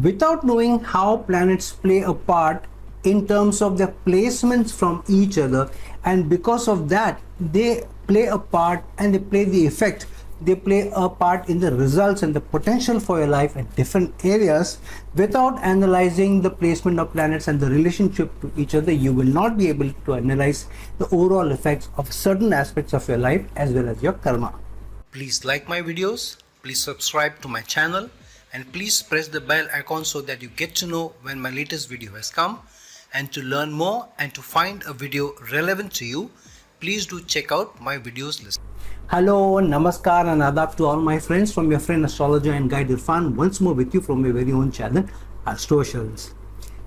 without knowing how planets play a part in terms of their placements from each other, and because of that they play a part and they play the effect, they play a part in the results and the potential for your life at different areas. Without analyzing the placement of planets and the relationship to each other, you will not be able to analyze the overall effects of certain aspects of your life as well as your karma. Please like my videos, please subscribe to my channel, and please press the bell icon so that you get to know when my latest video has come. And to learn more and to find a video relevant to you, please do check out my videos list. Hello, namaskar and adab to all my friends, from your friend astrologer and guide Irfan, once more with you from your very own channel Astroshals.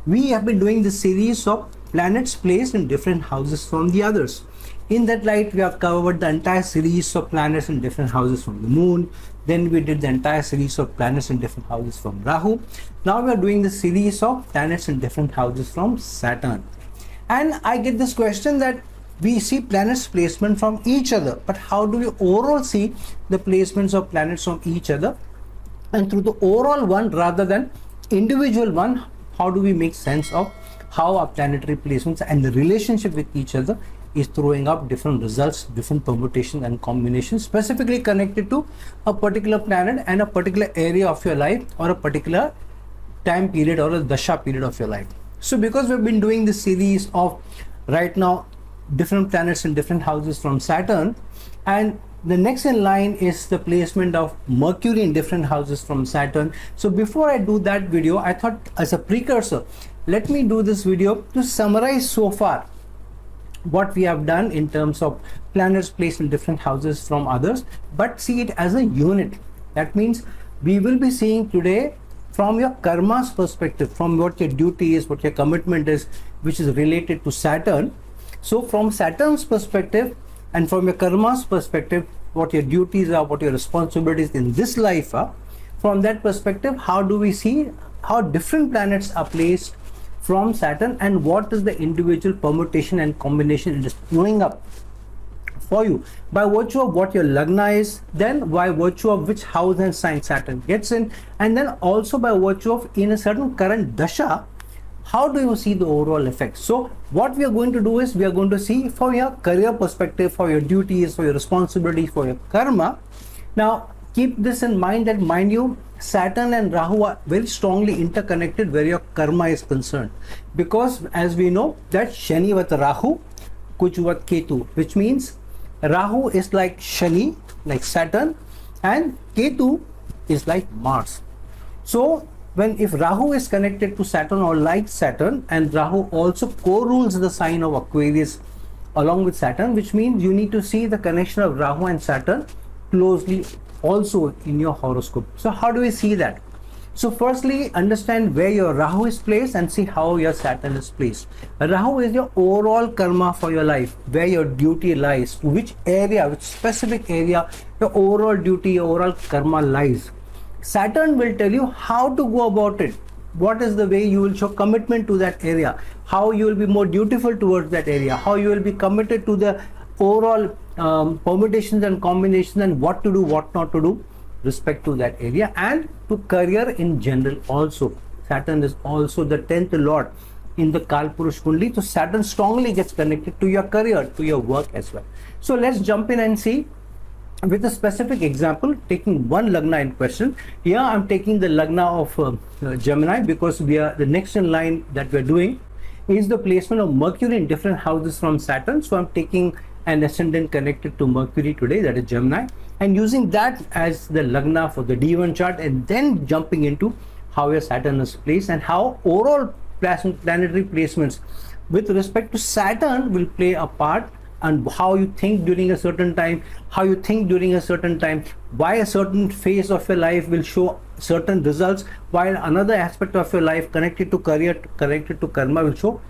We have been doing this series of planets placed in different houses from the others. In that light, we have covered the entire series of planets in different houses from the moon. Then we did the entire series of planets in different houses from Rahu. Now we are doing the series of planets in different houses from Saturn. And I get this question that we see planets placement from each other, but how do we overall see the placements of planets from each other? And through the overall one rather than individual one, how do we make sense of how our planetary placements and the relationship with each other is throwing up different results, different permutations and combinations specifically connected to a particular planet and a particular area of your life, or a particular time period or a dasha period of your life. So because we've been doing this series of right now different planets in different houses from Saturn, and the next in line is the placement of Mercury in different houses from Saturn. So before I do that video, I thought as a precursor, let me do this video to summarize so far what we have done in terms of planets placed in different houses from others, but see it as a unit. That means we will be seeing today from your karma's perspective, from what your duty is, what your commitment is, which is related to Saturn. So from Saturn's perspective and from your karma's perspective, what your duties are, what your responsibilities in this life are, from that perspective, how do we see how different planets are placed from Saturn and what is the individual permutation and combination it is throwing up for you by virtue of what your lagna is, then by virtue of which house and sign Saturn gets in, and then also by virtue of in a certain current dasha, how do you see the overall effects. So what we are going to do is we are going to see from your career perspective, for your duties, for your responsibilities, for your karma. Now keep this in mind that, mind you, Saturn and Rahu are very strongly interconnected where your karma is concerned, because as we know that Shani vat Rahu, Kuj vat Ketu, which means Rahu is like Shani, like Saturn, and Ketu is like Mars. So if Rahu is connected to Saturn or like Saturn, and Rahu also co-rules the sign of Aquarius along with Saturn, which means you need to see the connection of Rahu and Saturn closely also in your horoscope. So how do we see that? So firstly, understand where your Rahu is placed and see how your Saturn is placed. Rahu is your overall karma for your life, where your duty lies, to which area, which specific area your overall duty, your overall karma lies. Saturn will tell you how to go about it. What is the way you will show commitment to that area, how you will be more dutiful towards that area, how you will be committed to the overall permutations and combinations, and what to do, what not to do respect to that area, and to career in general also. Saturn is also the 10th lord in the Kalpurush Kundli, so Saturn strongly gets connected to your career, to your work as well. So let's jump in and see with a specific example, taking one lagna in question. Here I'm taking the lagna of Gemini, because we are the next in line that we're doing is the placement of Mercury in different houses from Saturn. So I'm taking an ascendant connected to Mercury today, that is Gemini, and using that as the lagna for the D1 chart, and then jumping into how your Saturn is placed and how overall planetary placements with respect to Saturn will play a part, and how you think during a certain time, why a certain phase of your life will show certain results, while another aspect of your life connected to career, connected to karma will show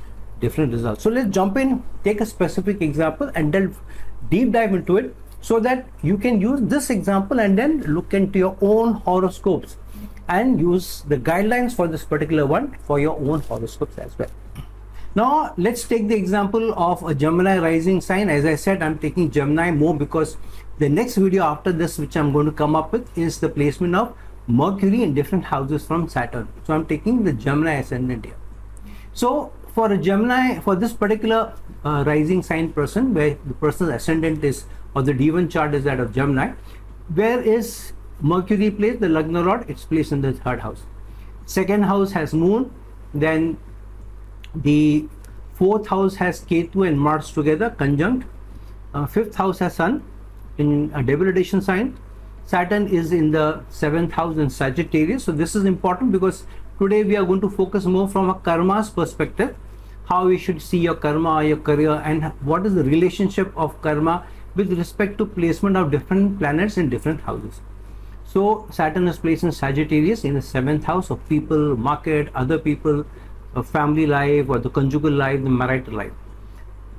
different results. So let's jump in, take a specific example and delve deep dive into it, so that you can use this example and then look into your own horoscopes and use the guidelines for this particular one for your own horoscopes as well. Now let's take the example of a Gemini rising sign. As I said, I'm taking Gemini more because the next video after this which I'm going to come up with is the placement of Mercury in different houses from Saturn. So I'm taking the Gemini ascendant here. So for a Gemini, for this particular rising sign person, where the person's ascendant is, or the D1 chart is that of Gemini, where is Mercury placed? The Lagna Lord, it's placed in the third house. Second house has Moon, then the fourth house has Ketu and Mars together, conjunct. Fifth house has Sun in a debilitation sign. Saturn is in the seventh house in Sagittarius. So this is important because today we are going to focus more from a karma's perspective, how we should see your karma, your career, and what is the relationship of karma with respect to placement of different planets in different houses. So Saturn is placed in Sagittarius in the seventh house of people, market, other people, family life, or the conjugal life, the marital life.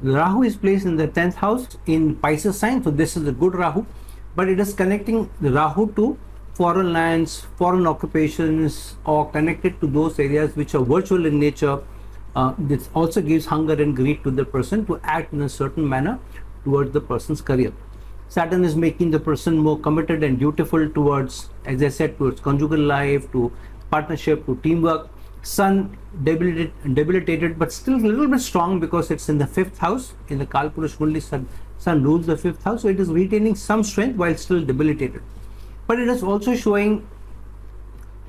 Rahu is placed in the 10th house in Pisces sign. So this is a good Rahu, but it is connecting the Rahu to foreign lands, foreign occupations, or connected to those areas which are virtual in nature. This also gives hunger and greed to the person to act in a certain manner towards the person's career. Saturn is making the person more committed and dutiful towards, as I said, towards conjugal life, to partnership, to teamwork. Sun debilitated, but still a little bit strong because it's in the fifth house. In the Kalpurush Kundali, Sun rules the fifth house, so it is retaining some strength while still debilitated. But it is also showing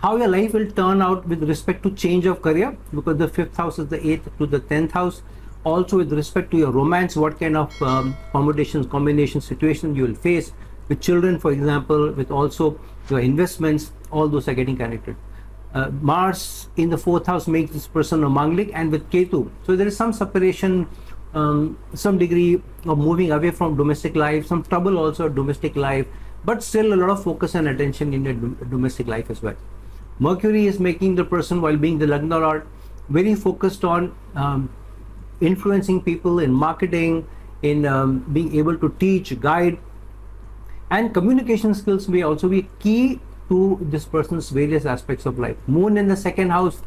how your life will turn out with respect to change of career, because the fifth house is the 8th to the 10th house. Also with respect to your romance, what kind of combination situation you will face with children, for example, with also your investments, all those are getting connected. Mars in the fourth house makes this person a Manglik, and with Ketu. So there is some separation, some degree of moving away from domestic life, some trouble also domestic life, but still a lot of focus and attention in the domestic life as well. Mercury is making the person, while being the Lagna Lord, very focused on influencing people in marketing, in being able to teach, guide, and communication skills may also be key to this person's various aspects of life. Moon in the second house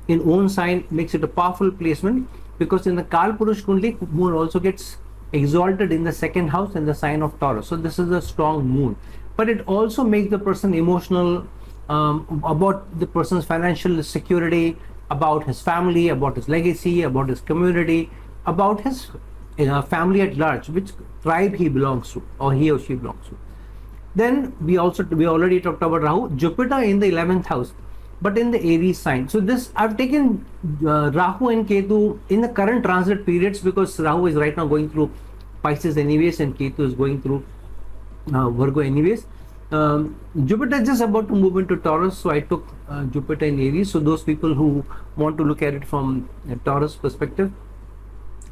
in own sign makes it a powerful placement, because in the Kalpurush Kundali, Moon also gets exalted in the second house in the sign of Taurus. So this is a strong Moon, but it also makes the person emotional about the person's financial security, about his family, about his legacy, about his community, about his family at large, which tribe he belongs to or he or she belongs to. Then we already talked about Rahu, Jupiter in the 11th house, but in the Aries sign. So this, I've taken Rahu and Ketu in the current transit periods, because Rahu is right now going through Pisces anyways, and Ketu is going through Virgo anyways. Jupiter is just about to move into Taurus, so I took Jupiter in Aries. So those people who want to look at it from a Taurus perspective,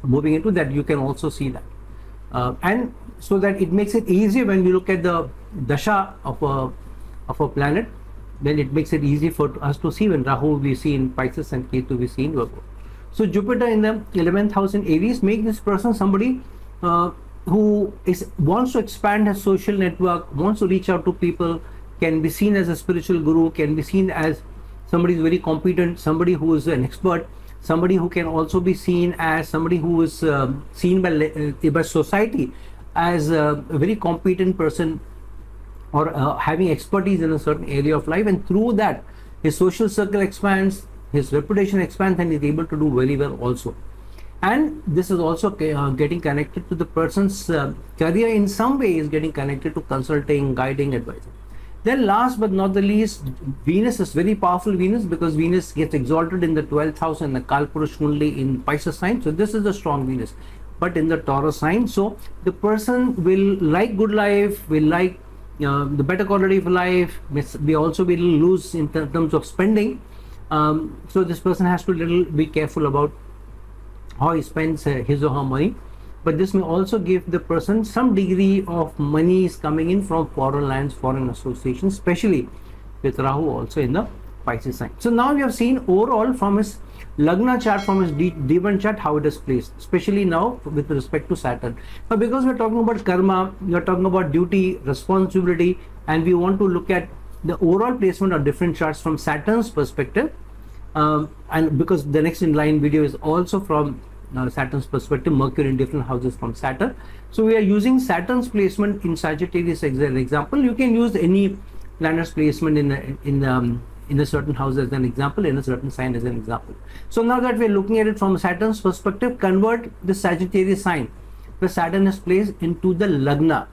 moving into that, you can also see that. And so that it makes it easier when we look at the dasha of a planet, then it makes it easy for us to see when Rahu we see in Pisces and Ketu we see in Virgo. So Jupiter in the 11th house in Aries make this person somebody who wants to expand his social network, wants to reach out to people, can be seen as a spiritual guru, can be seen as somebody who is very competent, somebody who is an expert, somebody who can also be seen as somebody who is seen by society as a very competent person, or having expertise in a certain area of life, and through that his social circle expands, his reputation expands, and he's able to do very well also. And this is also getting connected to the person's career in some way, is getting connected to consulting, guiding, advising. Then last but not the least, Venus is very powerful Venus, because Venus gets exalted in the 12th house and the Kalpurush Kundali in Pisces sign. So this is a strong Venus, but in the Taurus sign. So the person will like good life, will like the better quality of life. We also will lose in terms of spending. So this person has to be careful about how he spends his or her money. But this may also give the person some degree of money is coming in from foreign lands, foreign associations, especially with Rahu also in the Pisces sign. So now we have seen overall from his Lagna chart, from his D1 chart, how it is placed, especially now with respect to Saturn. Now because we're talking about karma, we're talking about duty, responsibility, and we want to look at the overall placement of different charts from Saturn's perspective, and because the next in line video is also from Saturn's perspective, Mercury in different houses from Saturn. So we are using Saturn's placement in Sagittarius as an example. You can use any planets placement in a certain house as an example, in a certain sign as an example. So now that we're looking at it from Saturn's perspective, convert the Sagittarius sign where Saturn is placed into the Lagna,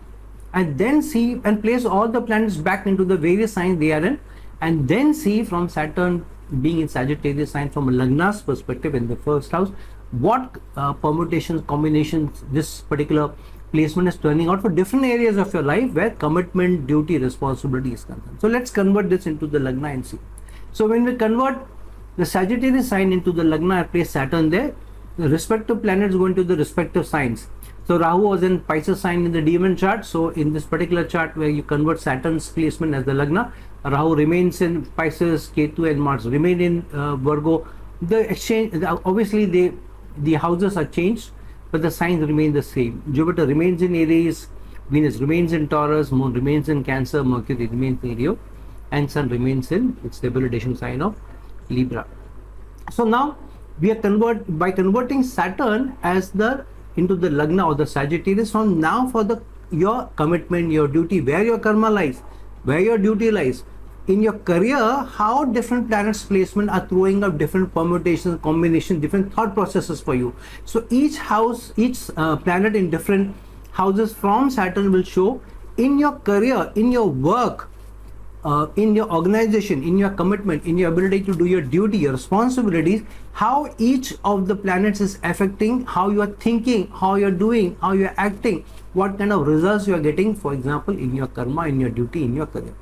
and then see and place all the planets back into the various signs they are in, and then see from Saturn being in Sagittarius sign from a Lagna's perspective in the first house, what permutations, combinations this particular placement is turning out for different areas of your life where commitment, duty, responsibility is concerned. So let's convert this into the Lagna and see. So when we convert the Sagittarius sign into the Lagna and place Saturn there, the respective planets go into the respective signs. So Rahu was in Pisces sign in the demon chart. So in this particular chart where you convert Saturn's placement as the Lagna, Rahu remains in Pisces, Ketu and Mars remain in Virgo. The exchange, obviously the houses are changed, but the signs remain the same. Jupiter remains in Aries, Venus remains in Taurus, Moon remains in Cancer, Mercury remains in Leo, and Sun remains in its stabilization sign of Libra. So now we are by converting Saturn as into the Lagna or the Sagittarius, from now for your commitment, your duty, where your karma lies, where your duty lies. In your career, how different planets placement are throwing up different permutations, combinations, different thought processes for you. So each house, each planet in different houses from Saturn will show in your career, in your work, in your organization, in your commitment, in your ability to do your duty, your responsibilities, how each of the planets is affecting how you are thinking, how you are doing, how you are acting, what kind of results you are getting, for example, in your karma, in your duty, in your career.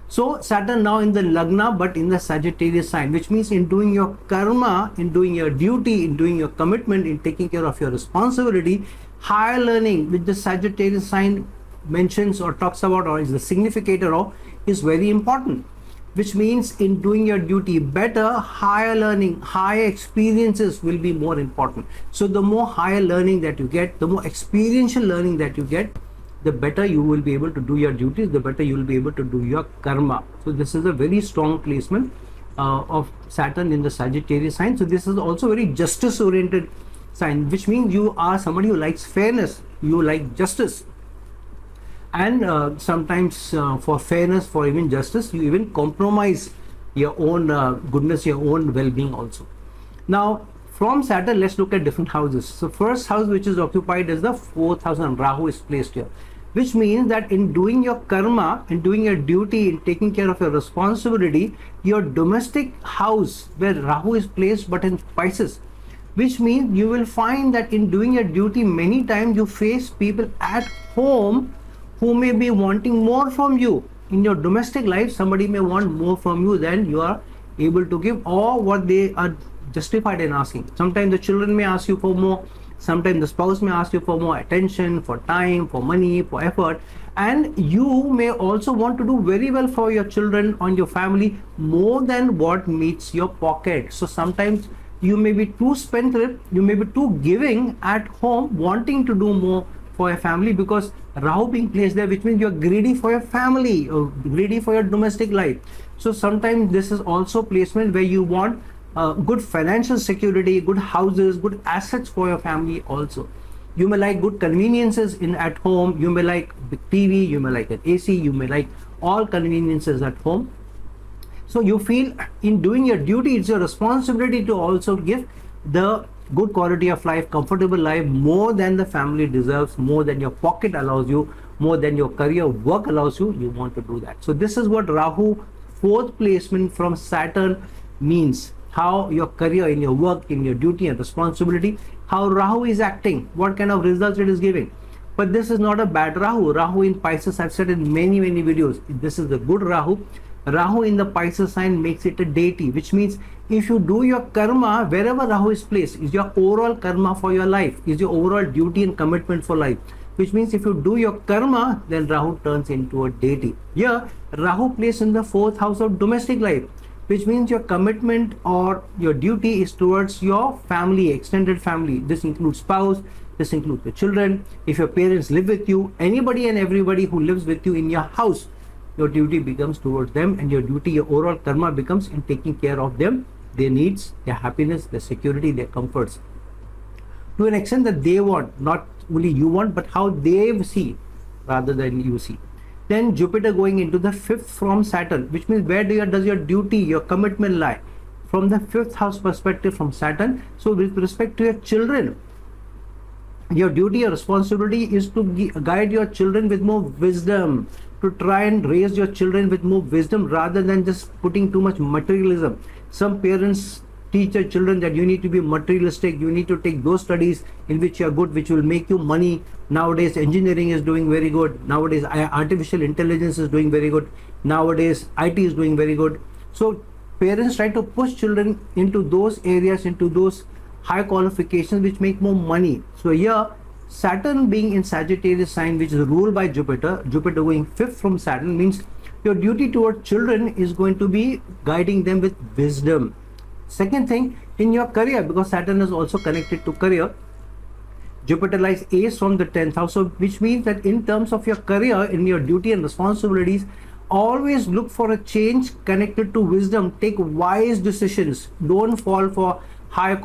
So Saturn now in the Lagna but in the Sagittarius sign, which means in doing your karma, in doing your duty, in doing your commitment, in taking care of your responsibility, higher learning, which the Sagittarius sign mentions or talks about or is the significator of, is very important. Which means in doing your duty better, higher learning, higher experiences will be more important. So the more higher learning that you get, the more experiential learning that you get, the better you will be able to do your duties, the better you will be able to do your karma. So this is a very strong placement of Saturn in the Sagittarius sign. So this is also very justice oriented sign, which means you are somebody who likes fairness, you like justice, and sometimes for fairness, for even justice, you even compromise your own goodness, your own well-being also. Now from Saturn, let's look at different houses. So first house which is occupied is the fourth house, and Rahu is placed here, which means that in doing your karma, in doing your duty, in taking care of your responsibility, your domestic house where Rahu is placed but in Pisces, which means you will find that in doing your duty many times you face people at home who may be wanting more from you. In your domestic life, somebody may want more from you than you are able to give, or what they are justified in asking. Sometimes the children may ask you for more, sometimes the spouse may ask you for more attention, for time, for money, for effort, and you may also want to do very well for your children or your family more than what meets your pocket. So sometimes you may be too spendthrift, you may be too giving at home, wanting to do more for your family, because Rahu being placed there, which means you're greedy for your family or greedy for your domestic life. So sometimes this is also placement where you want good financial security, good houses, good assets for your family also. You may like good conveniences at home, you may like big TV, you may like an AC, you may like all conveniences at home. So you feel in doing your duty, it's your responsibility to also give the good quality of life, comfortable life, more than the family deserves, more than your pocket allows you, more than your career work allows you. You want to do that. So this is what Rahu fourth placement from Saturn means. How your career, in your work, in your duty and responsibility, how Rahu is acting, what kind of results it is giving. But this is not a bad Rahu. Rahu in Pisces, I've said in many videos, this is a good Rahu. Rahu in the Pisces sign makes it a deity, which means if you do your karma, wherever Rahu is placed, is your overall karma for your life, is your overall duty and commitment for life. Which means if you do your karma, then Rahu turns into a deity. Here, Rahu placed in the fourth house of domestic life, which means your commitment or your duty is towards your family, extended family. This includes spouse, this includes the children. If your parents live with you, anybody and everybody who lives with you in your house, your duty becomes towards them, and your duty, your overall karma becomes in taking care of them, their needs, their happiness, their security, their comforts, to an extent that they want, not only you want, but how they see rather than you see. Then Jupiter going into the fifth from Saturn, which means where does your duty, your commitment lie? From the fifth house perspective from Saturn. So with respect to your children, your duty, your responsibility is to guide your children with more wisdom, to try and raise your children with more wisdom rather than just putting too much materialism. Some parents teach their children that you need to be materialistic, you need to take those studies in which you are good, which will make you money. Nowadays engineering is doing very good, nowadays artificial intelligence is doing very good, nowadays IT is doing very good. So parents try to push children into those areas, into those high qualifications which make more money. So here Saturn being in Sagittarius sign, which is ruled by Jupiter, Jupiter going fifth from Saturn, means your duty toward children is going to be guiding them with wisdom. Second thing, in your career, because Saturn is also connected to career, Jupiter lies ace from the 10th house, so which means that in terms of your career, in your duty and responsibilities, always look for a change connected to wisdom. Take wise decisions. Don't fall for higher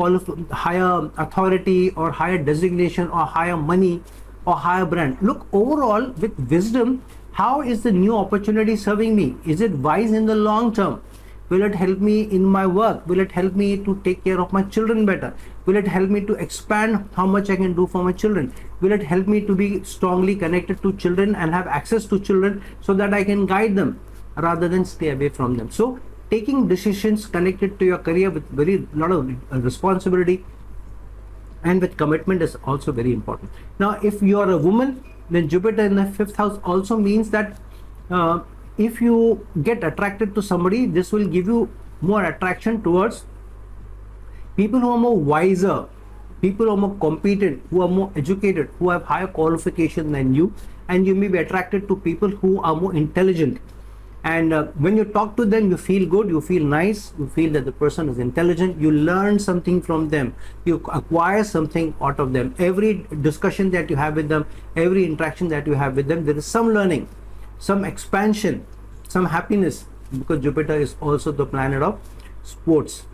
authority or higher designation or higher money or higher brand. Look overall with wisdom, how is the new opportunity serving me? Is it wise in the long term? Will it help me in my work? Will it help me to take care of my children better? Will it help me to expand how much I can do for my children? Will it help me to be strongly connected to children and have access to children so that I can guide them rather than stay away from them? So taking decisions connected to your career with very lot of responsibility and with commitment is also very important. Now if you are a woman, then Jupiter in the fifth house also means that if you get attracted to somebody, this will give you more attraction towards people who are more wiser, people who are more competent, who are more educated, who have higher qualification than you, and you may be attracted to people who are more intelligent. And when you talk to them, you feel good, you feel nice, you feel that the person is intelligent, you learn something from them, you acquire something out of them. Every discussion that you have with them, every interaction that you have with them, there is some learning, some expansion, some happiness, because Jupiter is also the planet of sports.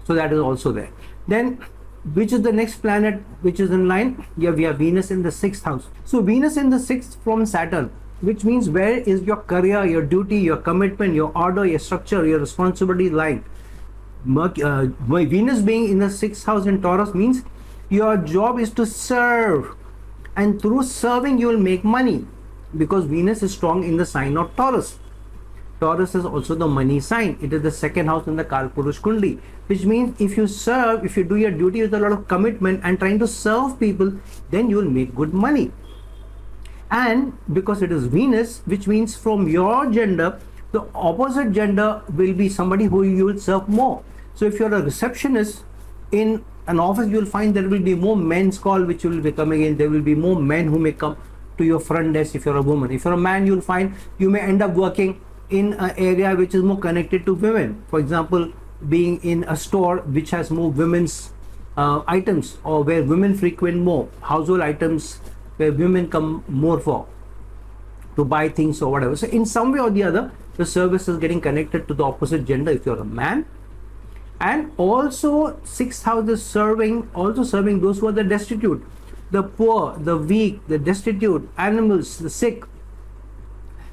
So that is also there. Then which is the next planet which is in line? Yeah, we have Venus in the sixth house. So Venus in the sixth from Saturn, which means where is your career, your duty, your commitment, your order, your structure, your responsibility lying? Venus being in the sixth house in Taurus means your job is to serve, and through serving you will make money, because Venus is strong in the sign of Taurus. Taurus is also the money sign. It is the second house in the Kalpurush Kundi, which means if you serve, if you do your duty with a lot of commitment and trying to serve people, then you will make good money. And because it is Venus, which means from your gender, the opposite gender will be somebody who you will serve more. So if you're a receptionist in an office, you will find there will be more men's call which will be coming in. There will be more men who may come to your front desk if you're a woman. If you're a man, you'll find you may end up working in an area which is more connected to women. For example, being in a store which has more women's items, or where women frequent more, household items where women come more for to buy things or whatever. So in some way or the other, the service is getting connected to the opposite gender if you're a man. And also sixth house is serving those who are the destitute, the poor, the weak, the destitute, animals, the sick.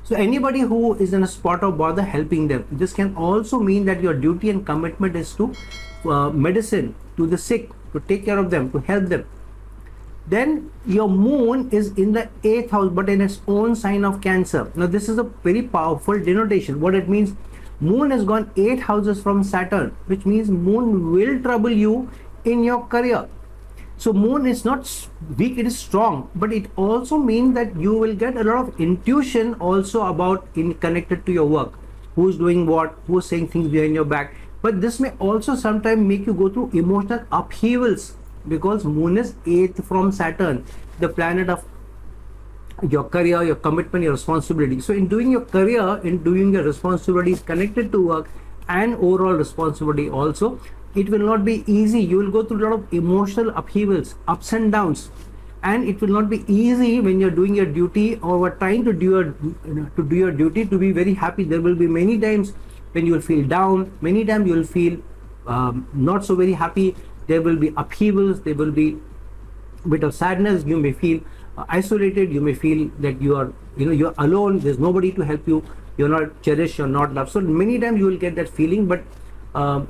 So anybody who is in a spot of bother, helping them. This can also mean that your duty and commitment is to medicine, to the sick, to take care of them, to help them. Then your moon is in the 8th house, but in its own sign of Cancer. Now this is a very powerful denotation. What it means, moon has gone 8 houses from Saturn, which means moon will trouble you in your career. So moon is not weak, it is strong, but it also means that you will get a lot of intuition also about connected to your work. Who's doing what, who's saying things behind your back. But this may also sometimes make you go through emotional upheavals, because moon is 8th from Saturn, the planet of your career, your commitment, your responsibility. So in doing your career, in doing your responsibilities connected to work and overall responsibility also, it will not be easy. You will go through a lot of emotional upheavals, ups and downs, and it will not be easy when you're doing your duty or trying to do your duty to be very happy. There will be many times when you will feel down, many times you will feel not so very happy. There will be upheavals, there will be a bit of sadness, you may feel isolated, you may feel that you are, you're alone, there's nobody to help you, you're not cherished, you're not loved. So many times you will get that feeling, but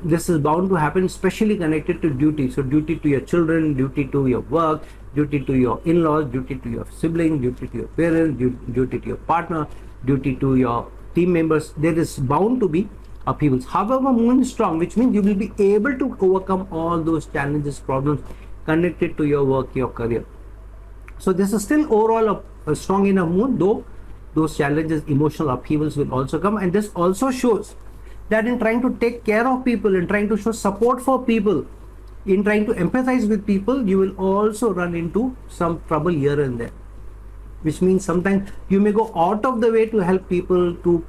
this is bound to happen, especially connected to duty. So duty to your children, duty to your work, duty to your in-laws, duty to your sibling, duty to your parents, duty to your partner, duty to your team members. There is bound to be upheavals. However, moon is strong, which means you will be able to overcome all those challenges, problems connected to your work, your career. So this is still overall a strong enough moon, though those challenges, emotional upheavals will also come. And this also shows that in trying to take care of people, in trying to show support for people, in trying to empathize with people, you will also run into some trouble here and there, which means sometimes you may go out of the way to help people, to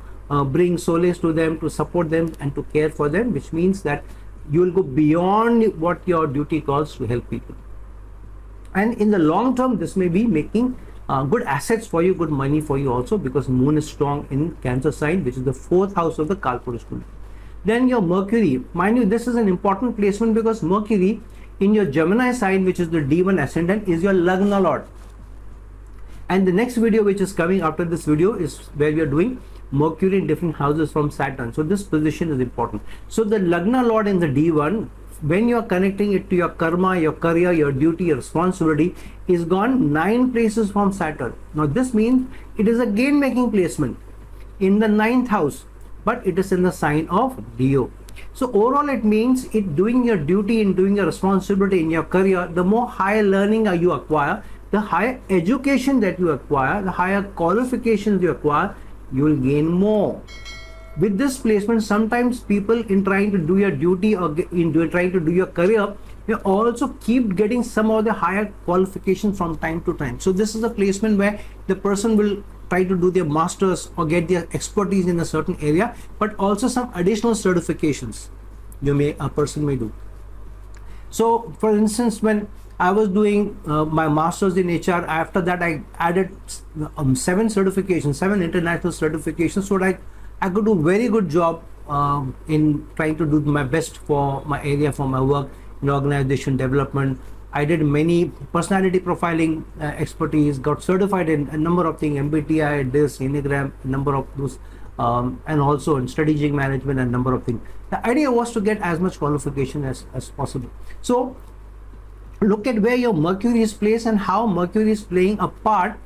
bring solace to them, to support them and to care for them, which means that you will go beyond what your duty calls to help people. And in the long term, this may be making good assets for you, good money for you also, because moon is strong in Cancer sign, which is the 4th house of the Kalpurus. Then your Mercury, mind you, this is an important placement because Mercury in your Gemini sign, which is the D1 ascendant, is your Lagna Lord. And the next video which is coming after this video is where we are doing Mercury in different houses from Saturn. So this position is important. So the Lagna Lord in the D1, when you are connecting it to your karma, your career, your duty, your responsibility, is gone 9 places from Saturn. Now this means it is a gain making placement in the 9th house, but it is in the sign of Leo. So overall it means it doing your duty, in doing your responsibility in your career, the more higher learning you acquire, the higher education that you acquire, the higher qualifications you acquire, you will gain more. With this placement, sometimes people in trying to do your duty or trying to do your career, they also keep getting some of the higher qualifications from time to time. So this is a placement where the person will try to do their masters or get their expertise in a certain area, but also some additional certifications a person may do. So for instance, when I was doing my masters in HR, after that I added 7 certifications, 7 international certifications, so that I could do very good job in trying to do my best for my area, for my work in organization development. I did many personality profiling expertise, got certified in a number of things, MBTI, this, Enneagram, a number of those, and also in strategic management and number of things. The idea was to get as much qualification as possible. So look at where your Mercury is placed and how Mercury is playing a part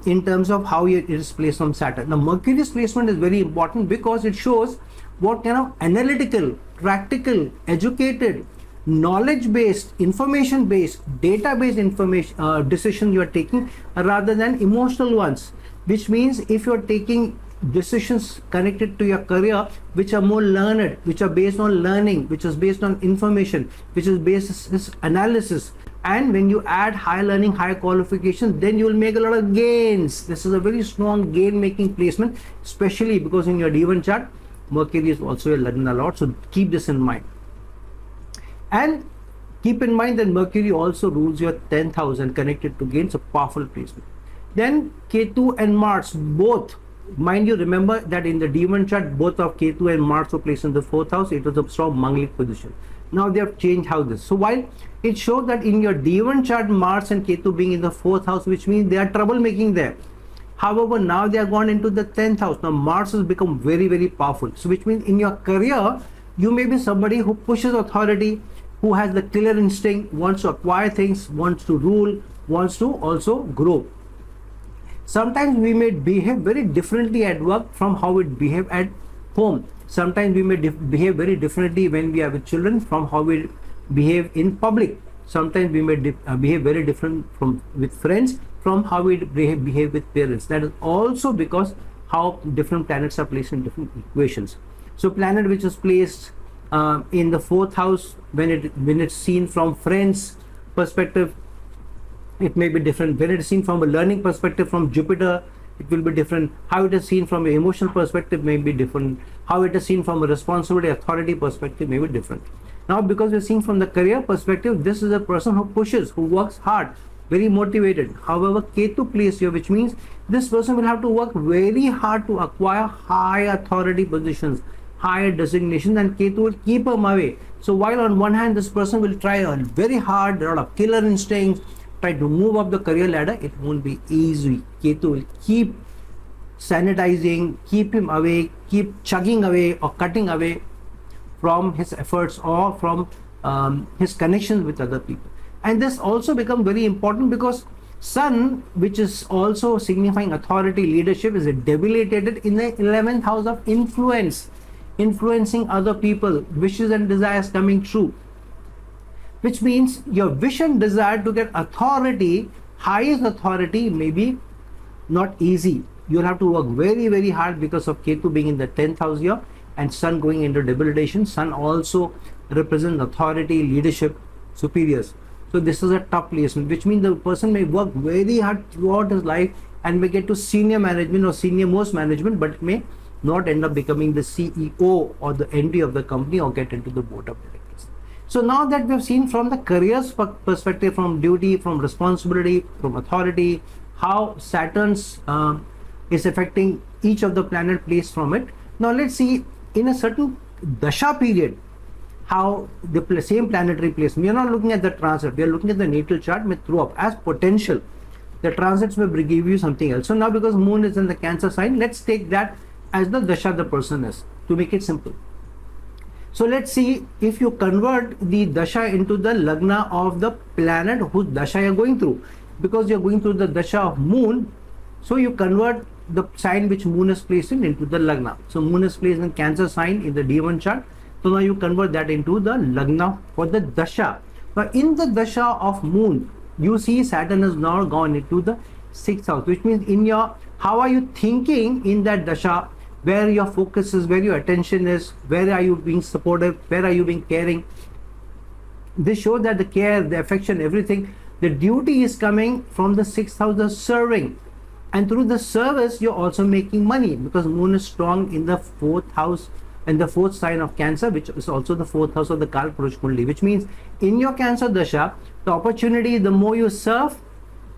in terms of how it is placed on Saturn. Now Mercury's placement is very important because it shows what kind of analytical, practical, educated, knowledge-based, information-based, data-based information decisions you are taking rather than emotional ones. Which means if you are taking decisions connected to your career which are more learned, which are based on learning, which is based on information, which is based on analysis, and when you add high learning, high qualifications, then you will make a lot of gains. This is a very strong gain making placement, especially because in your D1 chart Mercury is also a Lagna Lord, so keep this in mind. And keep in mind that Mercury also rules your 10th house and connected to gains, a powerful placement. Then Ketu and Mars, both, mind you, remember that in the D1 chart both of Ketu and Mars were placed in the 4th house. It was a strong Manglik position. Now they have changed houses. So while it shows that in your D1 chart Mars and Ketu being in the 4th house, which means they are troublemaking there. However, now they are gone into the 10th house. Now Mars has become very, very powerful. So which means in your career, you may be somebody who pushes authority, who has the killer instinct, wants to acquire things, wants to rule, wants to also grow. Sometimes we may behave very differently at work from how we behave at home. Sometimes we may behave very differently when we are with children from how we behave in public. Sometimes we may behave very different with friends from how we behave with parents. That is also because how different planets are placed in different equations. So planet which is placed in the 4th house, when it's seen from friends perspective, it may be different. When it is seen from a learning perspective from Jupiter, it will be different. How it is seen from an emotional perspective may be different. How it is seen from a responsibility, authority perspective may be different. Now because we're seeing from the career perspective, this is a person who pushes, who works hard, very motivated. However, Ketu placed here, which means this person will have to work very hard to acquire high authority positions, higher designations, and Ketu will keep him away. So while on one hand this person will try very hard, a lot of killer instincts, try to move up the career ladder, it won't be easy. Ketu will keep sanitizing, keep him away, keep chugging away or cutting away from his efforts or from his connections with other people. And this also becomes very important because Sun, which is also signifying authority, leadership, is debilitated in the 11th house of influence, influencing other people, wishes and desires coming true, which means your wish and desire to get authority, highest authority, may be not easy. You'll have to work very, very hard because of Ketu being in the 10th house here and Sun going into debilitation. Sun also represents authority, leadership, superiors. So this is a tough placement, which means the person may work very hard throughout his life and may get to senior management or senior most management, but may not end up becoming the CEO or the MD of the company or get into the board of directors. So now that we have seen from the careers perspective, from duty, from responsibility, from authority, how Saturn's is affecting each of the planet placed from it. Now let's see in a certain dasha period how the same planetary placement. We are not looking at the transit, we are looking at the natal chart may throw up as potential. The transits may give you something else. So now because moon is in the Cancer sign, let's take that as the dasha the person is, to make it simple. So let's see if you convert the dasha into the lagna of the planet whose dasha you are going through. Because you are going through the dasha of moon, so you convert the sign which moon is placed in into the lagna. So moon is placed in Cancer sign in the D1 chart. So now you convert that into the lagna for the dasha. Now in the dasha of moon, you see Saturn has now gone into the 6th house, which means in your, how are you thinking in that dasha, where your focus is, where your attention is, where are you being supportive, where are you being caring. This shows that the care, the affection, everything, the duty is coming from the 6th house of serving. And through the service, you're also making money because moon is strong in the 4th house and the 4th sign of Cancer, which is also the 4th house of the Kal Purush Kundali, which means in your Cancer dasha, the opportunity, the more you serve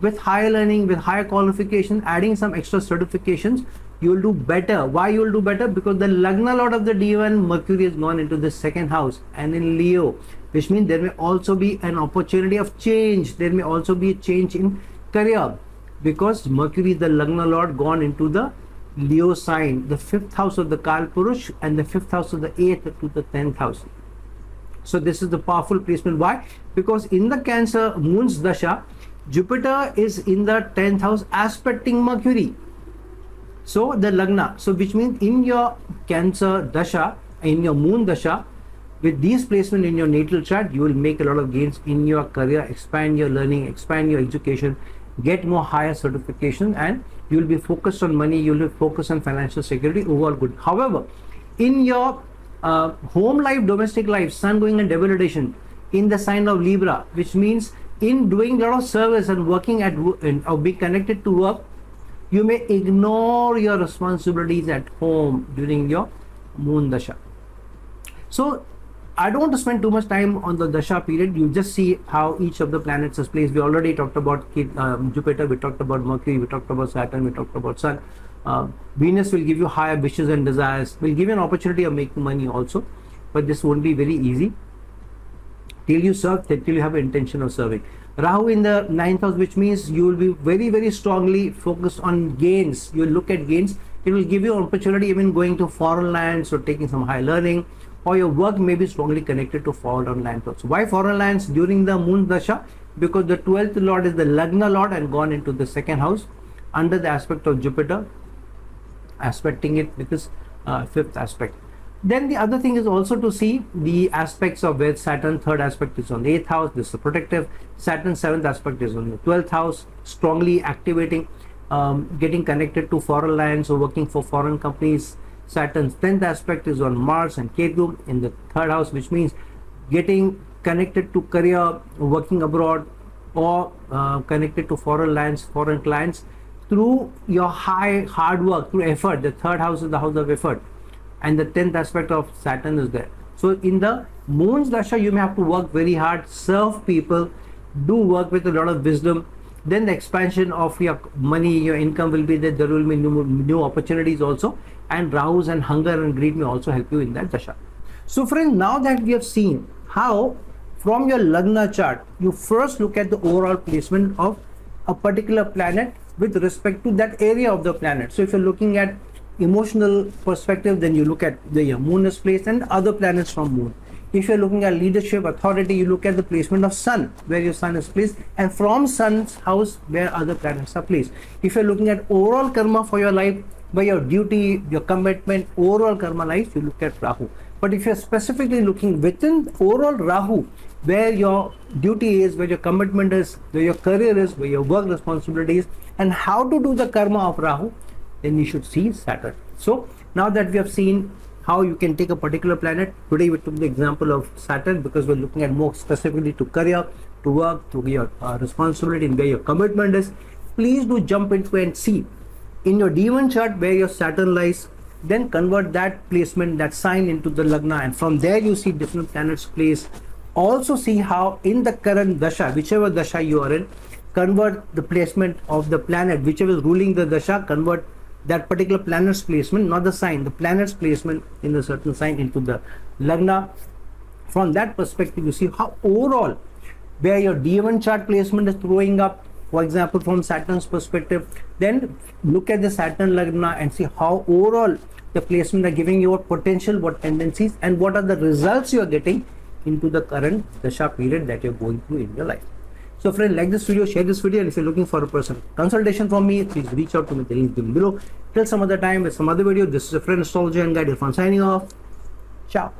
with higher learning, with higher qualification, adding some extra certifications, you will do better. Why you will do better? Because the lagna lord of the D1 Mercury has gone into the 2nd house and in Leo, which means there may also be an opportunity of change. There may also be a change in career because Mercury, the lagna lord, gone into the Leo sign, the 5th house of the Kal Purush and the 5th house of the 8th to the 10th house. So this is the powerful placement. Why? Because in the Cancer moon's dasha, Jupiter is in the 10th house aspecting Mercury. So the lagna, so which means in your Cancer dasha, in your moon dasha, with these placement in your natal chart, you will make a lot of gains in your career, expand your learning, expand your education, get more higher certification, and you will be focused on money, you will be focused on financial security, overall good. However, in your home life, domestic life, Sun going in debilitation in the sign of Libra, which means in doing a lot of service and working at or being connected to work, you may ignore your responsibilities at home during your moon dasha. So I don't want to spend too much time on the dasha period. You just see how each of the planets is placed. We already talked about Jupiter, we talked about Mercury, we talked about Saturn, we talked about Sun. Venus will give you higher wishes and desires, will give you an opportunity of making money also, but this won't be very easy till you serve, till you have an intention of serving. Rahu in the 9th house, which means you will be very, very strongly focused on gains. You will look at gains. It will give you an opportunity even going to foreign lands or taking some high learning, or your work may be strongly connected to foreign lands also. Why foreign lands during the moon dasha? Because the 12th lord is the lagna lord and gone into the 2nd house under the aspect of Jupiter, aspecting it with this 5th aspect. Then the other thing is also to see the aspects of where Saturn 3rd aspect is on the 8th house. This is protective. Saturn 7th aspect is on the 12th house, strongly activating, getting connected to foreign lands or working for foreign companies. Saturn's 10th aspect is on Mars and Ketu in the 3rd house, which means getting connected to career, working abroad, or connected to foreign lands, foreign clients through your hard work, through effort. The 3rd house is the house of effort, and the 10th aspect of Saturn is there. So in the moon's dasha, you may have to work very hard, serve people, do work with a lot of wisdom. Then the expansion of your money, your income will be there. There will be new opportunities also, and Rahu's and hunger and greed may also help you in that dasha. So friends, now that we have seen how from your Lagna chart, you first look at the overall placement of a particular planet with respect to that area of the planet. So if you're looking at emotional perspective, then you look at where your moon is placed and other planets from moon. If you're looking at leadership, authority, you look at the placement of sun, where your sun is placed, and from sun's house where other planets are placed. If you're looking at overall karma for your life, where your duty, your commitment, overall karma lies, you look at Rahu. But if you're specifically looking within overall Rahu, where your duty is, where your commitment is, where your career is, where your work responsibilities, and how to do the karma of Rahu, then you should see Saturn. So now that we have seen how you can take a particular planet, today we took the example of Saturn because we're looking at more specifically to career, to work, to your responsibility, and where your commitment is. Please do jump into and see in your D1 chart where your Saturn lies, then convert that placement, that sign into the Lagna, and from there you see different planets placed. Also see how in the current Dasha, whichever Dasha you are in, convert the placement of the planet, whichever is ruling the Dasha, convert that particular planet's placement, not the sign, the planet's placement in a certain sign into the Lagna. From that perspective, you see how overall where your D1 chart placement is throwing up, for example, from Saturn's perspective, then look at the Saturn Lagna and see how overall the placement are giving you what potential, what tendencies, and what are the results you are getting into the current Dasha period that you're going through in your life. So friend, like this video, share this video, and if you're looking for a personal consultation from me, please reach out to me, the link given below. Till some other time with some other video, this is a friend astrologer and guide Irfan signing off. Ciao.